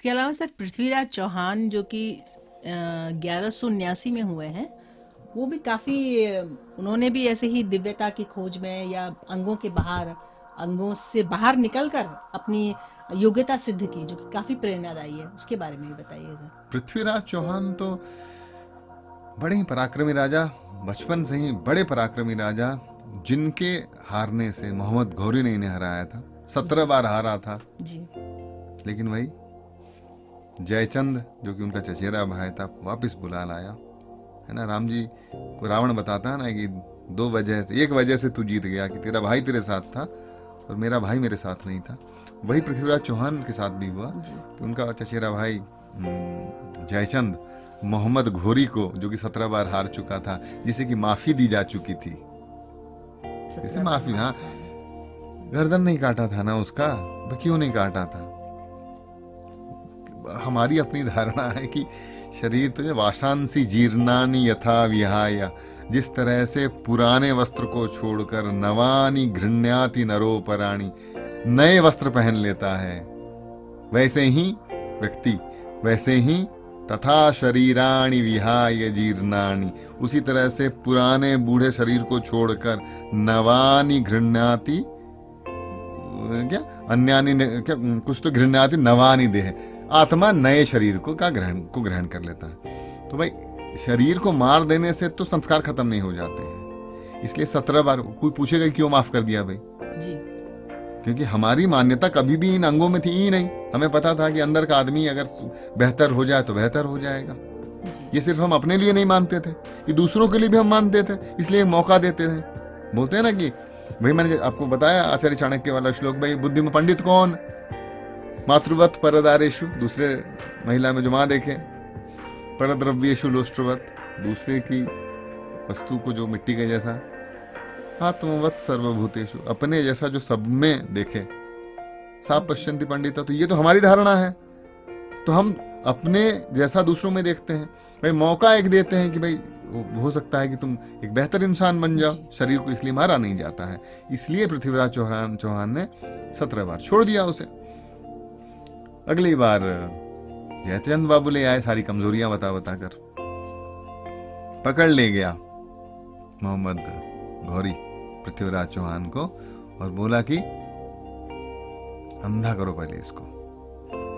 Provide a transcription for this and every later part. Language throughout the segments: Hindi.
इसके अलावा सर पृथ्वीराज चौहान जो कि 1179 में हुए हैं, वो भी काफी उन्होंने भी ऐसे ही दिव्यता की खोज में या अंगों से बाहर निकलकर अपनी योग्यता सिद्ध की, जो कि काफी प्रेरणादायी है। उसके बारे में भी बताइए सर। पृथ्वीराज चौहान तो बड़े ही पराक्रमी राजा, बचपन से ही बड़े पराक्रमी राजा, जिनके हारने से मोहम्मद घोरी ने इन्हें हराया था। 17 बार हारा था जी। लेकिन वही जयचंद जो कि उनका चचेरा भाई था वापस बुला लाया, है ना। राम जी को रावण बताता है ना कि एक वजह से तू जीत गया, कि तेरा भाई तेरे साथ था और मेरा भाई मेरे साथ नहीं था। वही पृथ्वीराज चौहान के साथ भी हुआ कि उनका चचेरा भाई जयचंद मोहम्मद घोरी को, जो कि 17 बार हार चुका था, जिसे कि माफी दी जा चुकी थी, जैसे माफी, हाँ, गर्दन नहीं काटा था ना उसका, वो क्यों नहीं काटा था। हमारी अपनी धारणा है कि शरीर तो वाशांसी जीर्णानि यथा विहाय, जिस तरह से पुराने वस्त्र को छोड़कर नवानि घृण्याति नरोपराणि, नए वस्त्र पहन लेता है, वैसे ही व्यक्ति, वैसे ही तथा शरीराणि विहाय जीर्णानि, उसी तरह से पुराने बूढ़े शरीर को छोड़कर नवानि घृण्याति, क्या अन्यानि, क्या कुछ तो घृण्याति नवानि देह, आत्मा नए शरीर को ग्रहण कर लेता है। तो भाई शरीर को मार देने से तो संस्कार खत्म नहीं हो जाते हैं, इसलिए 17 बार। कोई पूछेगा क्यों माफ कर दिया भाई जी, क्योंकि हमारी मान्यता कभी भी इन अंगों में थी ही नहीं। हमें पता था कि अंदर का आदमी अगर बेहतर हो जाए तो बेहतर हो जाएगा। ये सिर्फ हम अपने लिए नहीं मानते थे, ये दूसरों के लिए भी हम मानते थे, इसलिए मौका देते थे। बोलते हैं ना कि भाई, मैंने आपको बताया आचार्य चाणक्य वाला श्लोक, भाई बुद्धि में पंडित कौन, मातृवत परदारेशु, दूसरे महिला में जो माँ देखे, परद्रव्येशु लोष्ट्रवत, दूसरे की वस्तु को जो मिट्टी के जैसा, आत्मवत सर्वभूतेषु, अपने जैसा जो सब में देखे, सा पश्यन्ति पंडिता। तो ये तो हमारी धारणा है, तो हम अपने जैसा दूसरों में देखते हैं। भाई मौका एक देते हैं कि भाई हो सकता है कि तुम एक बेहतर इंसान बन जाओ। शरीर को इसलिए मारा नहीं जाता है, इसलिए पृथ्वीराज चौहान ने 17 बार छोड़ दिया उसे। अगली बार जयचंद बाबू ले आए, सारी कमजोरियां बता कर पकड़ ले गया मोहम्मद घोरी पृथ्वीराज चौहान को और बोला कि अंधा करो पहले इसको,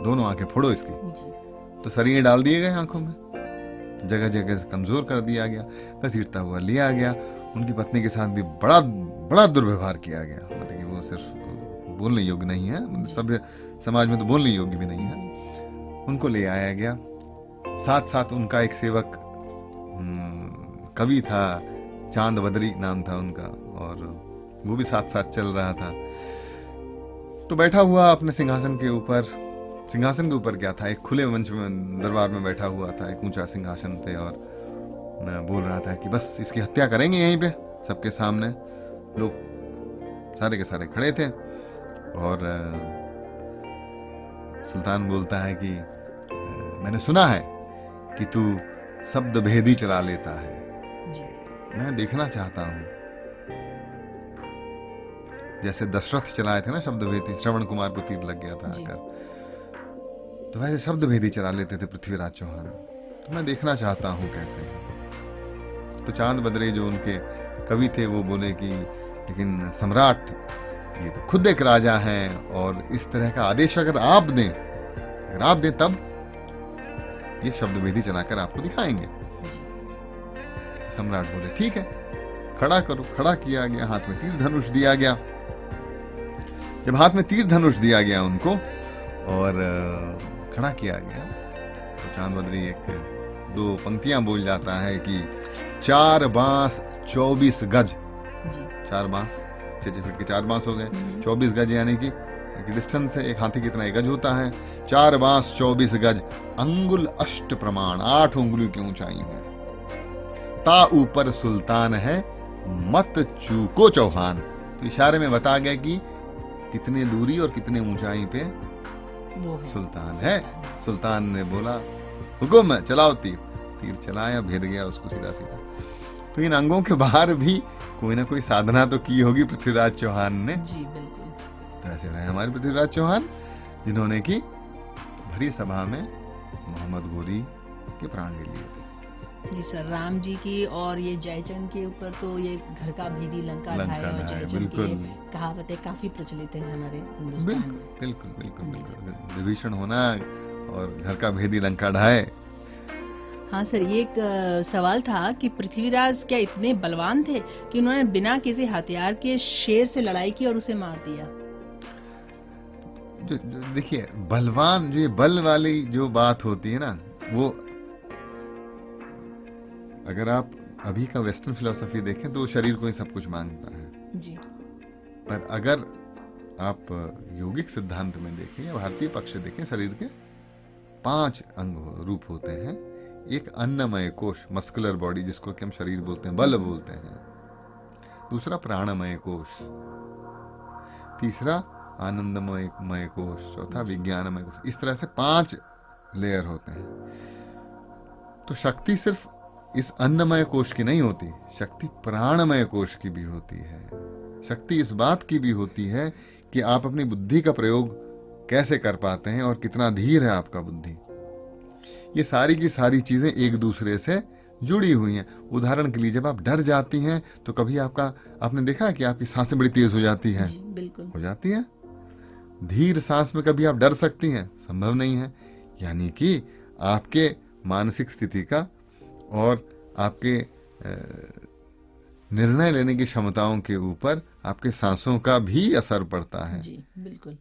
दोनों आंखें फोड़ो इसकी। तो सरिये डाल दिए गए आंखों में, जगह जगह से कमजोर कर दिया गया, घसीटता हुआ लिया गया। उनकी पत्नी के साथ भी बड़ा बड़ा दुर्व्यवहार किया गया, मतलब कि वो सिर्फ बोलने योग्य नहीं है, सभ्य समाज में तो बोलने योग्य भी नहीं है। उनको ले आया गया, साथ साथ उनका एक सेवक कवि था, चांद बदरी नाम था उनका, और वो भी साथ साथ चल रहा था। तो बैठा हुआ अपने सिंहासन के ऊपर क्या था, एक खुले मंच में दरबार में बैठा हुआ था, एक ऊंचा सिंहासन पे, और बोल रहा था कि बस इसकी हत्या करेंगे यहीं पे सबके सामने। लोग सारे के सारे खड़े थे और सुल्तान बोलता है कि मैंने सुना है कि तू शब्द भेदी चला लेता है, मैं देखना चाहता हूं। जैसे दशरथ चलाए थे ना शब्द भेदी, श्रवण कुमार को तीर लग गया था आकर, तो वैसे शब्द भेदी चला लेते थे पृथ्वीराज चौहान, तो मैं देखना चाहता हूं कैसे। तो चांद बदरे जो उनके कवि थे वो बोले कि लेकिन सम्राट, ये तो खुद एक राजा हैं, और इस तरह का आदेश अगर आप दें तब ये शब्द भेदी चलाकर आपको दिखाएंगे। सम्राट बोले ठीक है, खड़ा करो। खड़ा किया गया, हाथ में तीर धनुष दिया गया। जब हाथ में तीर धनुष दिया गया उनको और खड़ा किया गया, तो चांद बदरी एक दो पंक्तियां बोल जाता है कि 4 बांस 24 गज, 4 बांस 6 फीट के 4 बांस हो गए, 24 गज यानी कि डिस्टेंस है, एक हाथी कितना गज होता है, 4 बांस 24 गज, अंगुल अष्ट प्रमाण, 8 उंगली की ऊंचाई में, ता ऊपर सुल्तान है मत चूको चौहान। तो इशारे में बता गया कि कितने दूरी और कितने ऊंचाई पे सुल्तान है। सुल्तान ने बोला हुक्म चलाओ तीर। तीर चलाया, भेद गया उसको सीधा सीधा। तो इन अंगों के बाहर भी कोई ना कोई साधना तो की होगी पृथ्वीराज चौहान ने। जी बिल्कुल। तो ऐसे रहे हमारे पृथ्वीराज चौहान, जिन्होंने की भरी सभा में मोहम्मद गोरी के प्राण ले लिए थे। जी सर, राम जी की और ये जयचंद के ऊपर तो ये घर का भेदी लंका ढाए और जयचंद बिल्कुल की कहावतें काफी प्रचलित है हमारे हिंदुस्तान बिल्कुल में। बिल्कुल बिल्कुल बिल्कुल, विभीषण होना और घर का भेदी लंका ढाए। हाँ सर, ये एक सवाल था कि पृथ्वीराज क्या इतने बलवान थे कि उन्होंने बिना किसी हथियार के शेर से लड़ाई की और उसे मार दिया? देखिए, बलवान, जो ये बल वाली जो बात होती है ना, वो अगर आप अभी का वेस्टर्न फिलॉसफी देखें तो वो शरीर को ही सब कुछ मांगता है जी। पर अगर आप योगिक सिद्धांत में देखें या भारतीय पक्ष देखें, शरीर के 5 अंग रूप होते हैं। एक अन्नमय कोश, मस्कुलर बॉडी, जिसको कि हम शरीर बोलते हैं, बल बोलते हैं। दूसरा प्राणमय कोश, तीसरा आनंदमय कोश, चौथा विज्ञानमय कोश। इस तरह से 5 लेयर होते हैं। तो शक्ति सिर्फ इस अन्नमय कोश की नहीं होती, शक्ति प्राणमय कोश की भी होती है। शक्ति इस बात की भी होती है कि आप अपनी बुद्धि का प्रयोग कैसे कर पाते हैं और कितना धीर है आपका बुद्धि। ये सारी की सारी चीजें एक दूसरे से जुड़ी हुई हैं। उदाहरण के लिए, जब आप डर जाती हैं तो कभी आपने देखा है कि आपकी सांसें बड़ी तेज हो जाती हैं? जी, बिल्कुल हो जाती हैं। धीर सांस में कभी आप डर सकती हैं? संभव नहीं है। यानी कि आपके मानसिक स्थिति का और आपके निर्णय लेने की क्षमताओं के ऊपर आपके सांसों का भी असर पड़ता है। जी, बिल्कुल।